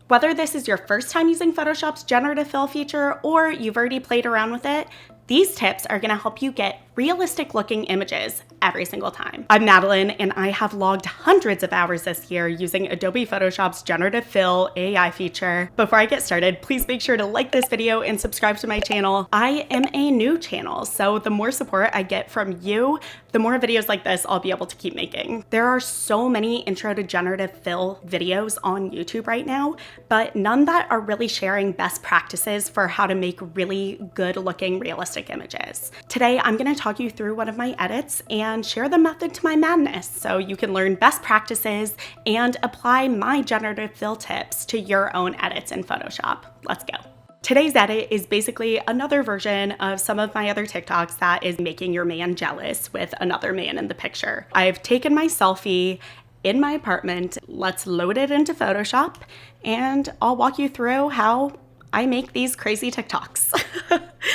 Whether this is your first time using Photoshop's generative fill feature or you've already played around with it, these tips are gonna help you get realistic looking images every single time. I'm Madeline, and I have logged hundreds of hours this year using Adobe Photoshop's Generative Fill AI feature. Before I get started, please make sure to like this video and subscribe to my channel. I am a new channel, so the more support I get from you, the more videos like this I'll be able to keep making. There are so many intro to generative fill videos on YouTube right now, but none that are really sharing best practices for how to make really good looking realistic images. Today, I'm gonna talk you through one of my edits and share the method to my madness so you can learn best practices and apply my generative fill tips to your own edits in Photoshop. Let's go. Today's edit is basically another version of some of my other TikToks that is making your man jealous with another man in the picture. I've taken my selfie in my apartment. Let's load it into Photoshop and I'll walk you through how I make these crazy TikToks.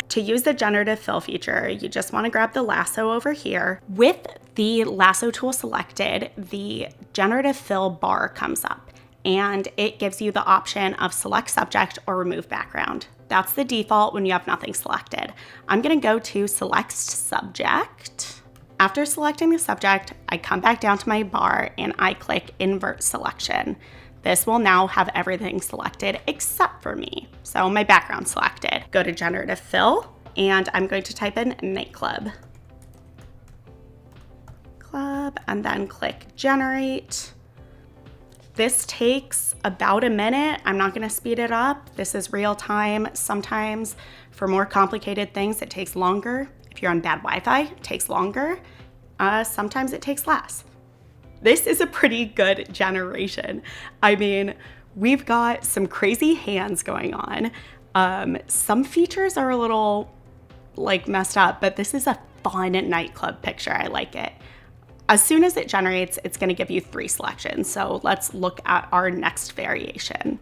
To use the generative fill feature, you just want to grab the lasso over here. With the lasso tool selected, the generative fill bar comes up and it gives you the option of select subject or remove background. That's the default when you have nothing selected. I'm gonna go to select subject. After selecting the subject, I come back down to my bar and I click invert selection. This will now have everything selected except for me. So my background selected. Go to generative fill and I'm going to type in nightclub. And then click generate. This takes about a minute. I'm not gonna speed it up. This is real time. Sometimes for more complicated things, it takes longer. If you're on bad Wi-Fi, it takes longer. Sometimes it takes less. This is a pretty good generation. I mean, we've got some crazy hands going on. Some features are a little like messed up, but this is a fun nightclub picture. I like it. As soon as it generates, it's gonna give you 3 selections. So let's look at our next variation.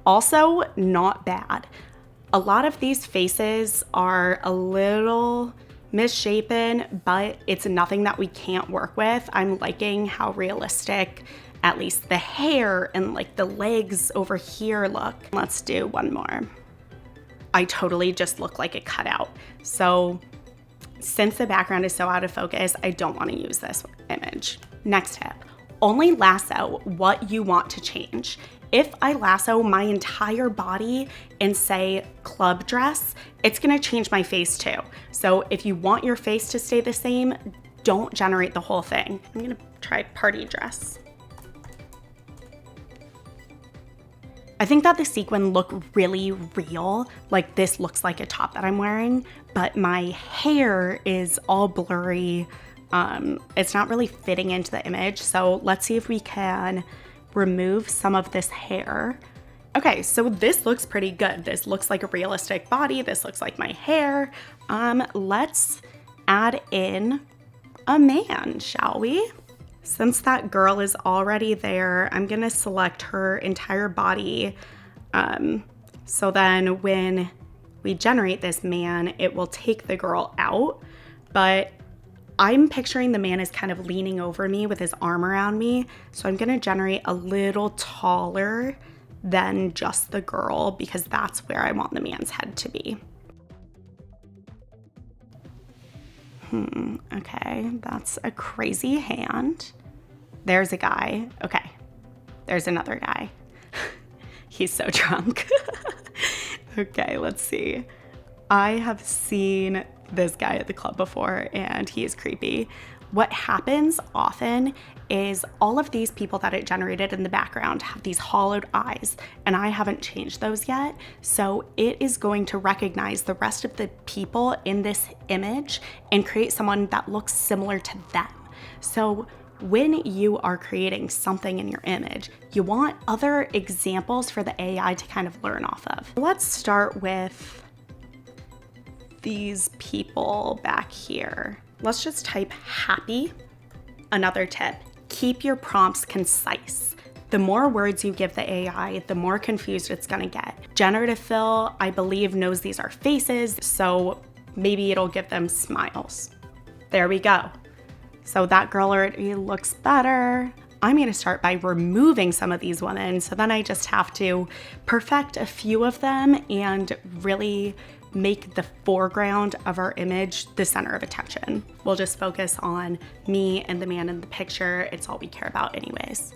Also, not bad. A lot of these faces are a little misshapen, but it's nothing that we can't work with. I'm liking how realistic at least the hair and like the legs over here look. Let's do one more. I totally just look like a cutout. So since the background is so out of focus, I don't want to use this image. Next tip, only lasso what you want to change. If I lasso my entire body in, say, club dress, it's gonna change my face too. So if you want your face to stay the same, don't generate the whole thing. I'm gonna try party dress. I think that the sequin look really real. Like this looks like a top that I'm wearing, but my hair is all blurry. It's not really fitting into the image. So let's see if we can remove some of this hair. Okay, so this looks pretty good. This looks like a realistic body. This looks like my hair. Let's add in a man, shall we? Since that girl is already there, I'm gonna select her entire body. So then when we generate this man, it will take the girl out, but I'm picturing the man is kind of leaning over me with his arm around me. So I'm gonna generate a little taller than just the girl because that's where I want the man's head to be. Okay, that's a crazy hand. There's a guy. Okay, there's another guy. He's so drunk. Okay, let's see. I have seen this guy at the club before and he is creepy. What happens often is all of these people that it generated in the background have these hollowed eyes and I haven't changed those yet. So it is going to recognize the rest of the people in this image and create someone that looks similar to them. So when you are creating something in your image, you want other examples for the AI to kind of learn off of. Let's start with these people back here. Let's just type happy. Another tip, keep your prompts concise. The more words you give the AI, the more confused it's gonna get. Generative fill, I believe, knows these are faces, so maybe it'll give them smiles. There we go. So that girl already looks better. I'm gonna start by removing some of these women, so then I just have to perfect a few of them and really make the foreground of our image the center of attention. We'll just focus on me and the man in the picture. It's all we care about anyways.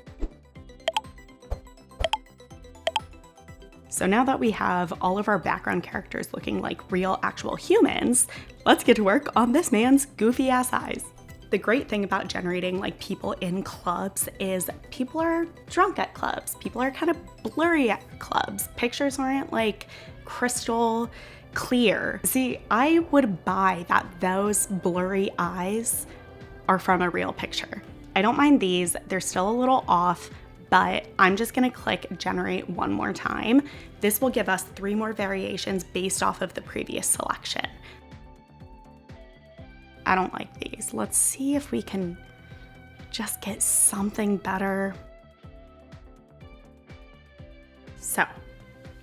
So now that we have all of our background characters looking like real actual humans, let's get to work on this man's goofy ass eyes. The great thing about generating like people in clubs is people are drunk at clubs. People are kind of blurry at clubs. Pictures aren't like crystal clear. See, I would buy that those blurry eyes are from a real picture. I don't mind these. They're still a little off, but I'm just gonna click generate one more time. This will give us 3 more variations based off of the previous selection. I don't like these. Let's see if we can just get something better. So,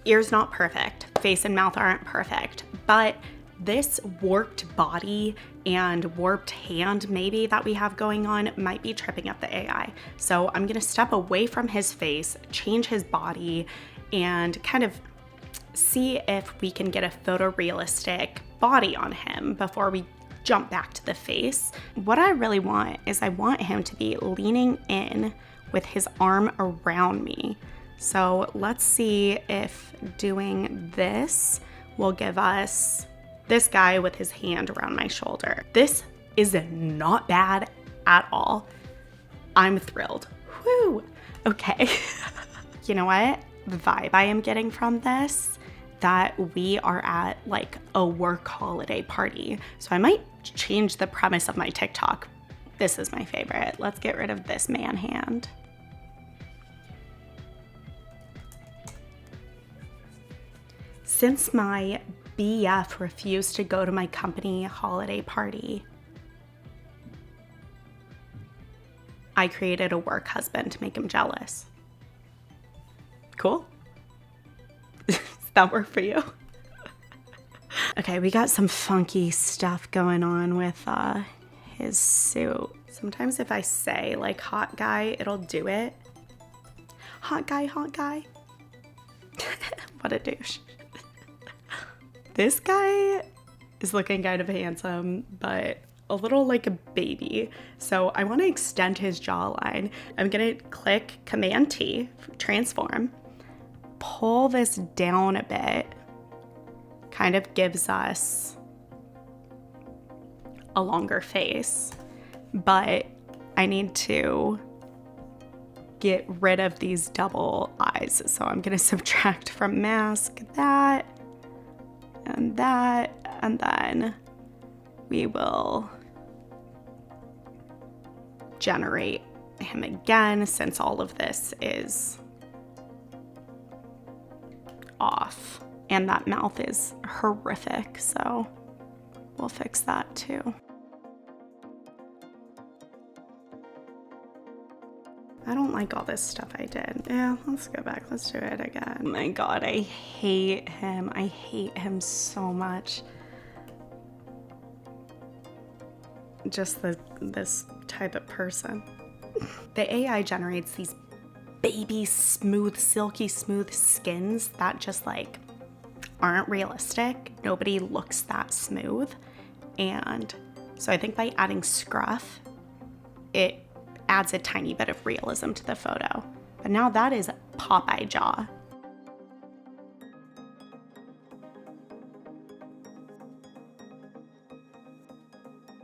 ears not perfect, face and mouth aren't perfect, but this warped body and warped hand maybe that we have going on might be tripping up the AI. So I'm gonna step away from his face, change his body, and kind of see if we can get a photorealistic body on him before we jump back to the face. What I really want is I want him to be leaning in with his arm around me. So let's see if doing this will give us this guy with his hand around my shoulder. This is not bad at all. I'm thrilled. Whew. Okay. You know what? The vibe I am getting from this, that we are at like a work holiday party. So I might change the premise of my TikTok. This is my favorite. Let's get rid of this man hand. Since my BF refused to go to my company holiday party, I created a work husband to make him jealous. Cool? Does that work for you? Okay, we got some funky stuff going on with his suit. Sometimes if I say like hot guy, it'll do it. Hot guy, hot guy. What a douche. This guy is looking kind of handsome, but a little like a baby. So I want to extend his jawline. I'm gonna click Command T, transform, pull this down a bit, kind of gives us a longer face, but I need to get rid of these double eyes. So I'm gonna subtract from mask that, and then we will generate him again since all of this is off. And that mouth is horrific, so we'll fix that too. I don't like all this stuff I did. Yeah, let's go back. Let's do it again. Oh my God, I hate him. I hate him so much. Just this type of person. The AI generates these baby smooth, silky smooth skins that just like aren't realistic. Nobody looks that smooth. And so I think by adding scruff, it adds a tiny bit of realism to the photo. But now that is Popeye jaw.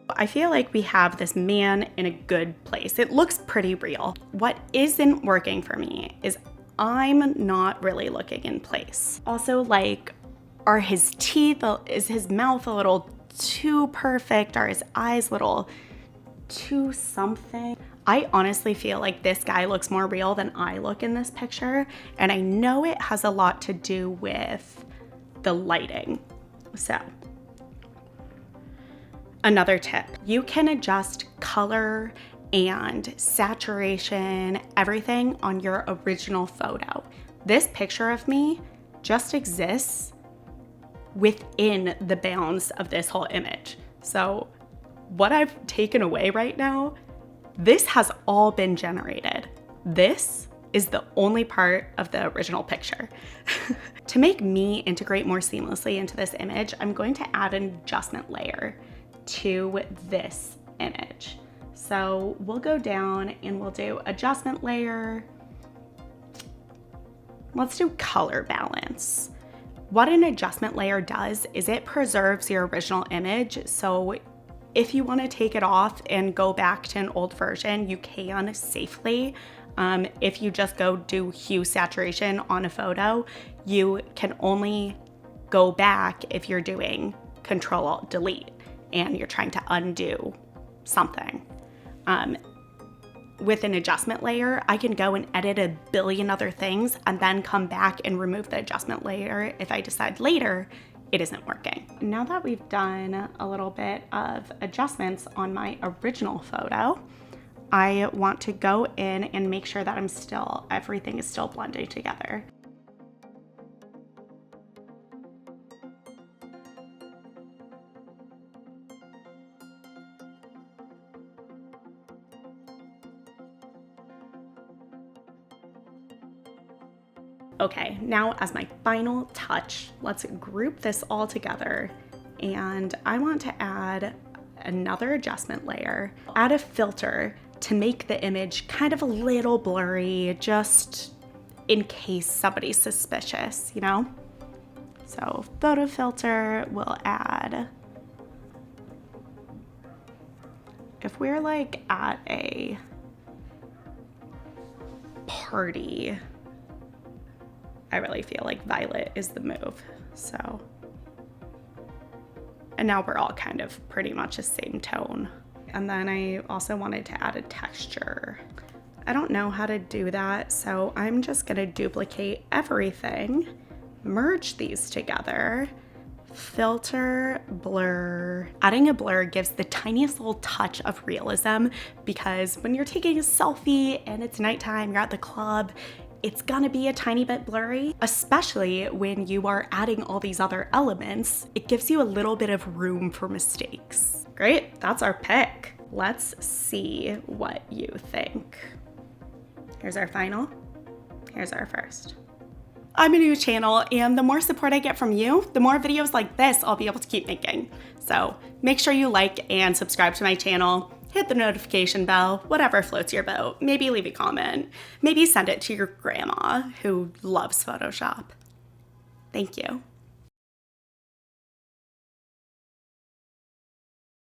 I feel like we have this man in a good place. It looks pretty real. What isn't working for me is I'm not really looking in place. Also, like, are his teeth, is his mouth a little too perfect? Are his eyes a little too something? I honestly feel like this guy looks more real than I look in this picture, and I know it has a lot to do with the lighting. So, another tip, you can adjust color and saturation, everything on your original photo. This picture of me just exists within the bounds of this whole image. So what I've taken away right now, this has all been generated. This is the only part of the original picture. To make me integrate more seamlessly into this image, I'm going to add an adjustment layer to this image. So we'll go down and we'll do adjustment layer. Let's do color balance. What an adjustment layer does is it preserves your original image. So if you want to take it off and go back to an old version, you can safely. If you just go do hue saturation on a photo, you can only go back if you're doing Control-Alt-Delete and you're trying to undo something. With an adjustment layer, I can go and edit a billion other things and then come back and remove the adjustment layer if I decide later it isn't working. Now that we've done a little bit of adjustments on my original photo, I want to go in and make sure that everything is still blending together. Okay, now as my final touch, let's group this all together. And I want to add another adjustment layer, add a filter to make the image kind of a little blurry, just in case somebody's suspicious, you know? So photo filter will add, if we're like at a party, I really feel like violet is the move, so. And now we're all kind of pretty much the same tone. And then I also wanted to add a texture. I don't know how to do that, so I'm just gonna duplicate everything, merge these together, filter, blur. Adding a blur gives the tiniest little touch of realism because when you're taking a selfie and it's nighttime, you're at the club, it's gonna be a tiny bit blurry, especially when you are adding all these other elements. It gives you a little bit of room for mistakes. Great, that's our pick. Let's see what you think. Here's our final, here's our first. I'm a new channel, and the more support I get from you, the more videos like this I'll be able to keep making. So make sure you like and subscribe to my channel, hit the notification bell, whatever floats your boat. Maybe leave a comment. Maybe send it to your grandma who loves Photoshop. Thank you.